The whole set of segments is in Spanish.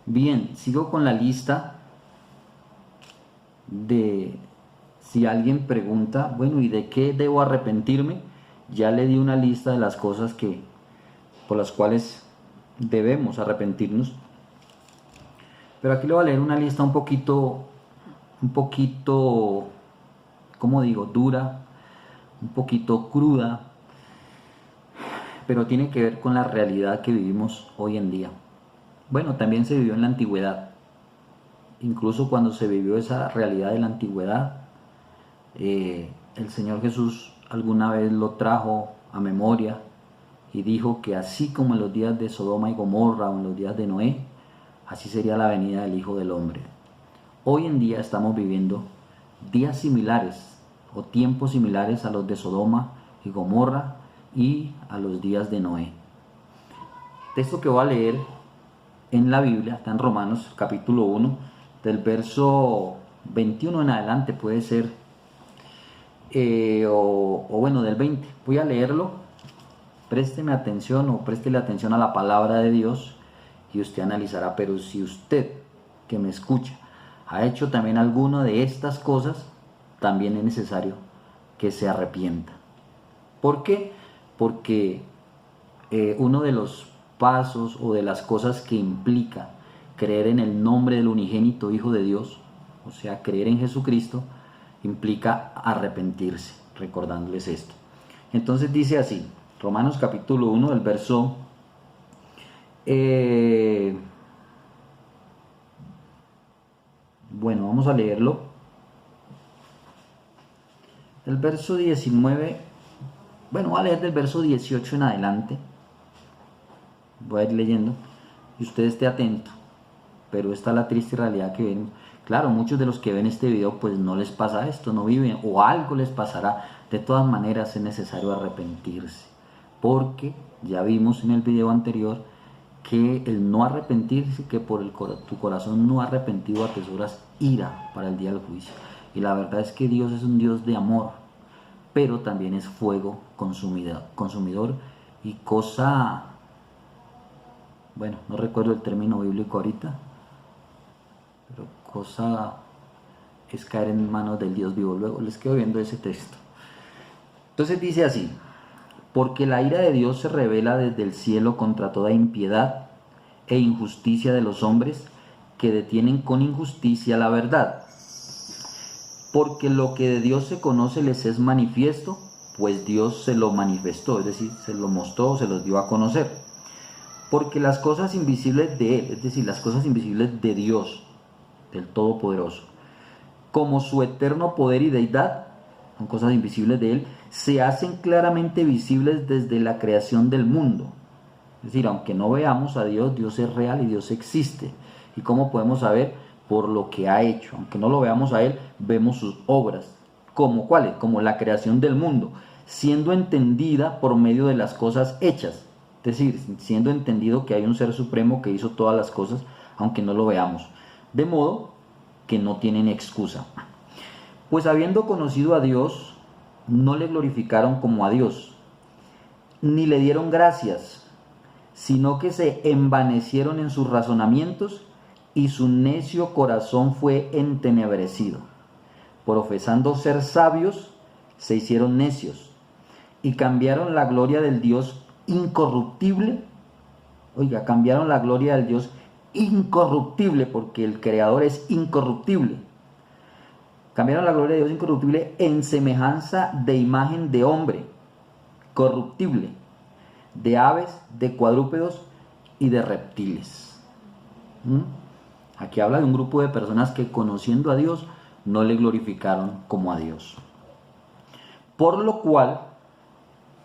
Bien, sigo con la lista de si alguien pregunta, bueno, ¿y de qué debo arrepentirme? Ya le di una lista de las cosas por las cuales debemos arrepentirnos. Pero aquí le voy a leer una lista un poquito, ¿cómo digo? Dura, un poquito cruda, pero tiene que ver con la realidad que vivimos hoy en día. Bueno, también se vivió en la antigüedad. Incluso cuando se vivió esa realidad de la antigüedad, el Señor Jesús alguna vez lo trajo a memoria y dijo que así como en los días de Sodoma y Gomorra o en los días de Noé, así sería la venida del Hijo del Hombre. Hoy en día estamos viviendo días similares o tiempos similares a los de Sodoma y Gomorra y a los días de Noé. El texto que voy a leer en la Biblia está en Romanos capítulo 1, del verso 21 en adelante, puede ser, o bueno, del 20. Voy a leerlo, présteme atención o préstele atención a la palabra de Dios y usted analizará. Pero si usted que me escucha ha hecho también alguna de estas cosas, también es necesario que se arrepienta. ¿Por qué? Porque uno de los pasos o de las cosas que implica creer en el nombre del unigénito Hijo de Dios, o sea, creer en Jesucristo, implica arrepentirse, recordándoles esto. Entonces dice así, Romanos capítulo 1, del verso bueno, vamos a leerlo. El verso 19, bueno, voy a leer del verso 18 en adelante. Voy a ir leyendo y usted esté atento. Pero esta es la triste realidad que ven. Claro, muchos de los que ven este video pues no les pasa esto, no viven o algo les pasará. De todas maneras es necesario arrepentirse. Porque ya vimos en el video anterior que el no arrepentirse, que por tu corazón no arrepentido atesoras ira para el día del juicio. Y la verdad es que Dios es un Dios de amor, pero también es fuego consumidor y cosa, bueno, no recuerdo el término bíblico ahorita, pero cosa es caer en manos del Dios vivo. Luego les quedo viendo ese texto. Entonces dice así: porque la ira de Dios se revela desde el cielo contra toda impiedad e injusticia de los hombres que detienen con injusticia la verdad. Porque lo que de Dios se conoce les es manifiesto, pues Dios se lo manifestó, es decir, se lo mostró, se los dio a conocer. Porque las cosas invisibles de Él, es decir, las cosas invisibles de Dios, del Todopoderoso, como su eterno poder y deidad, son cosas invisibles de Él, se hacen claramente visibles desde la creación del mundo. Es decir, aunque no veamos a Dios, Dios es real y Dios existe. ¿Y cómo podemos saber? Por lo que ha hecho. Aunque no lo veamos a Él, vemos sus obras. ¿Como cuáles? Como la creación del mundo, siendo entendida por medio de las cosas hechas. Es decir, siendo entendido que hay un ser supremo que hizo todas las cosas, aunque no lo veamos. De modo que no tienen excusa. Pues habiendo conocido a Dios, no le glorificaron como a Dios, ni le dieron gracias, sino que se envanecieron en sus razonamientos y su necio corazón fue entenebrecido. Profesando ser sabios, se hicieron necios y cambiaron la gloria del Dios incorruptible. Oiga, cambiaron la gloria del Dios incorruptible, porque el Creador es incorruptible. Cambiaron la gloria de Dios incorruptible en semejanza de imagen de hombre, corruptible, de aves, de cuadrúpedos y de reptiles. Aquí habla de un grupo de personas que, conociendo a Dios, no le glorificaron como a Dios. Por lo cual,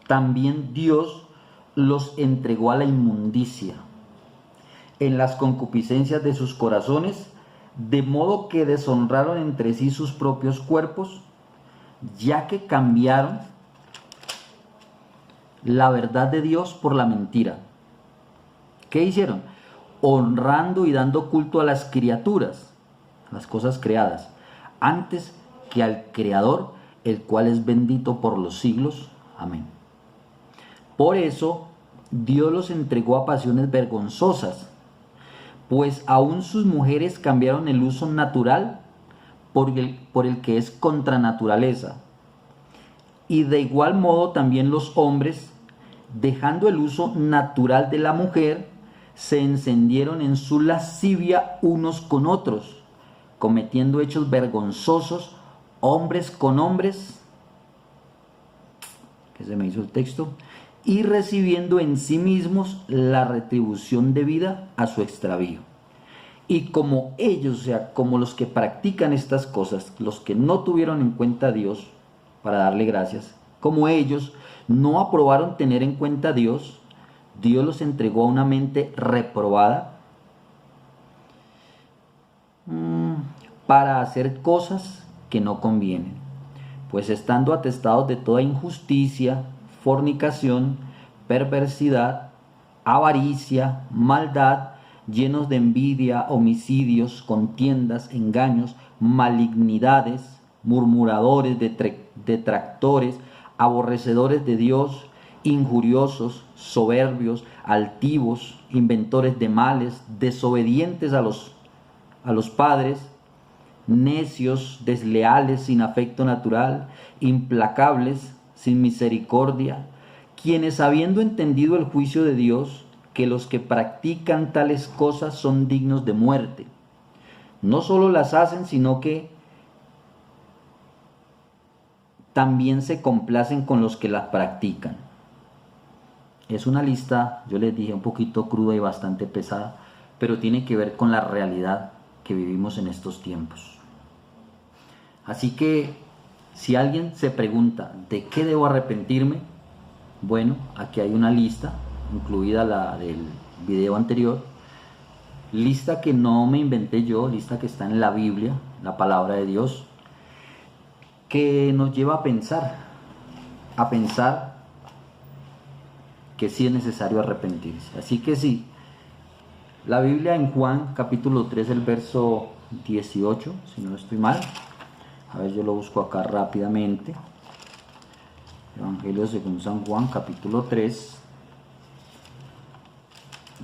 también Dios los entregó a la inmundicia en las concupiscencias de sus corazones, de modo que deshonraron entre sí sus propios cuerpos, ya que cambiaron la verdad de Dios por la mentira. ¿Qué hicieron? Honrando y dando culto a las criaturas, a las cosas creadas, antes que al Creador, el cual es bendito por los siglos. Amén. Por eso Dios los entregó a pasiones vergonzosas, pues aún sus mujeres cambiaron el uso natural por el que es contra naturaleza. Y de igual modo también los hombres, dejando el uso natural de la mujer, se encendieron en su lascivia unos con otros, cometiendo hechos vergonzosos, hombres con hombres, que se me hizo el texto, y recibiendo en sí mismos la retribución debida a su extravío. Y como ellos, o sea, como los que practican estas cosas, los que no tuvieron en cuenta a Dios para darle gracias, como ellos no aprobaron tener en cuenta a Dios, Dios los entregó a una mente reprobada para hacer cosas que no convienen, pues estando atestados de toda injusticia, fornicación, perversidad, avaricia, maldad, llenos de envidia, homicidios, contiendas, engaños, malignidades, murmuradores, detractores, aborrecedores de Dios, injuriosos, soberbios, altivos, inventores de males, desobedientes a los padres, necios, desleales, sin afecto natural, implacables, sin misericordia, quienes habiendo entendido el juicio de Dios, que los que practican tales cosas son dignos de muerte, no solo las hacen, sino que también se complacen con los que las practican. Es una lista, yo les dije, un poquito cruda y bastante pesada, pero tiene que ver con la realidad que vivimos en estos tiempos. Así que si alguien se pregunta ¿de qué debo arrepentirme? Bueno, aquí hay una lista, incluida la del video anterior, lista que no me inventé yo, lista que está en la Biblia, la palabra de Dios, que nos lleva a pensar que sí es necesario arrepentirse. Así que sí, la Biblia en Juan capítulo 3, el verso 18, si no estoy mal, a ver, yo lo busco acá rápidamente. Evangelio según San Juan capítulo 3,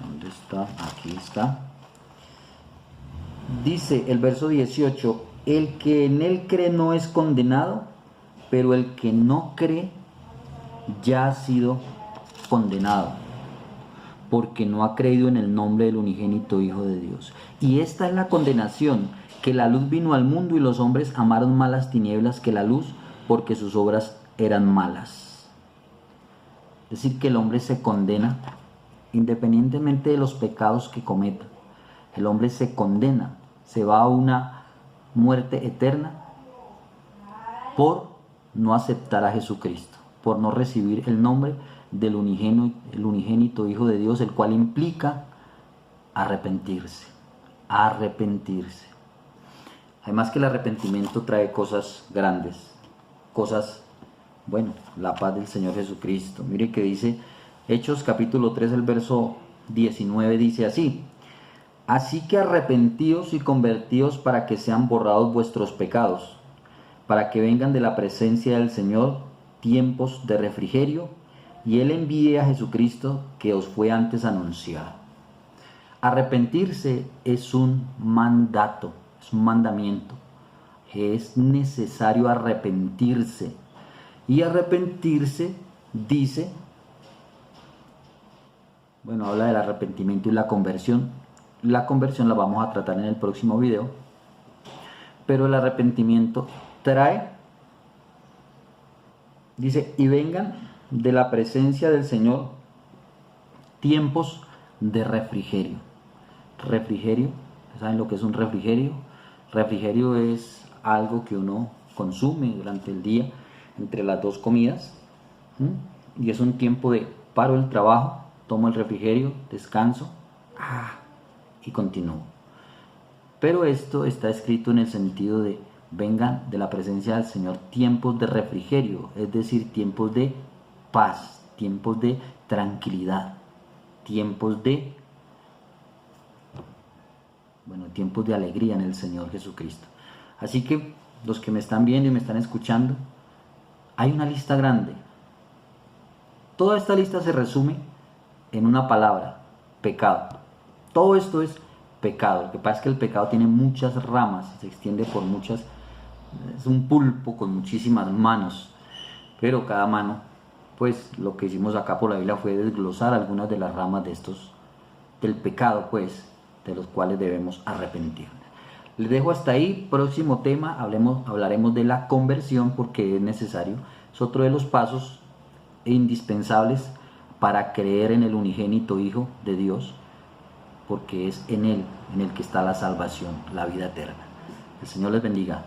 ¿dónde está? Aquí está. Dice el verso 18, el que en él cree no es condenado, pero el que no cree ya ha sido condenado, porque no ha creído en el nombre del unigénito Hijo de Dios. Y esta es la condenación, que la luz vino al mundo y los hombres amaron más las tinieblas que la luz, porque sus obras eran malas. Es decir, que el hombre se condena independientemente de los pecados que cometa. El hombre se condena, se va a una muerte eterna por no aceptar a Jesucristo, por no recibir el nombre del unigénito Hijo de Dios, el cual implica arrepentirse. Además que el arrepentimiento trae cosas grandes, cosas, bueno, la paz del Señor Jesucristo. Mire que dice Hechos capítulo 3, el verso 19, dice así: así que arrepentíos y convertíos para que sean borrados vuestros pecados, para que vengan de la presencia del Señor tiempos de refrigerio, y Él envíe a Jesucristo que os fue antes anunciado. Arrepentirse es un mandato, es un mandamiento. Es necesario arrepentirse. Y arrepentirse dice, bueno, habla del arrepentimiento y la conversión. La conversión la vamos a tratar en el próximo video. Pero el arrepentimiento trae, dice, y vengan de la presencia del Señor tiempos de refrigerio. Refrigerio, ¿saben lo que es un refrigerio? Refrigerio es algo que uno consume durante el día entre las dos comidas, y es un tiempo de paro el trabajo, tomo el refrigerio, descanso y continúo. Pero esto está escrito en el sentido de vengan de la presencia del Señor tiempos de refrigerio, es decir, tiempos de paz, tiempos de tranquilidad, tiempos de alegría en el Señor Jesucristo. Así que los que me están viendo y me están escuchando, hay una lista grande. Toda esta lista se resume en una palabra: pecado. Todo esto es pecado. Lo que pasa es que el pecado tiene muchas ramas, se extiende por muchas, es un pulpo con muchísimas manos, pero cada mano, pues lo que hicimos acá por la Biblia fue desglosar algunas de las ramas de estos, del pecado, pues, de los cuales debemos arrepentirnos. Les dejo hasta ahí. Próximo tema, hablaremos de la conversión, porque es necesario. Es otro de los pasos indispensables para creer en el unigénito Hijo de Dios, porque es en Él en el que está la salvación, la vida eterna. El Señor les bendiga.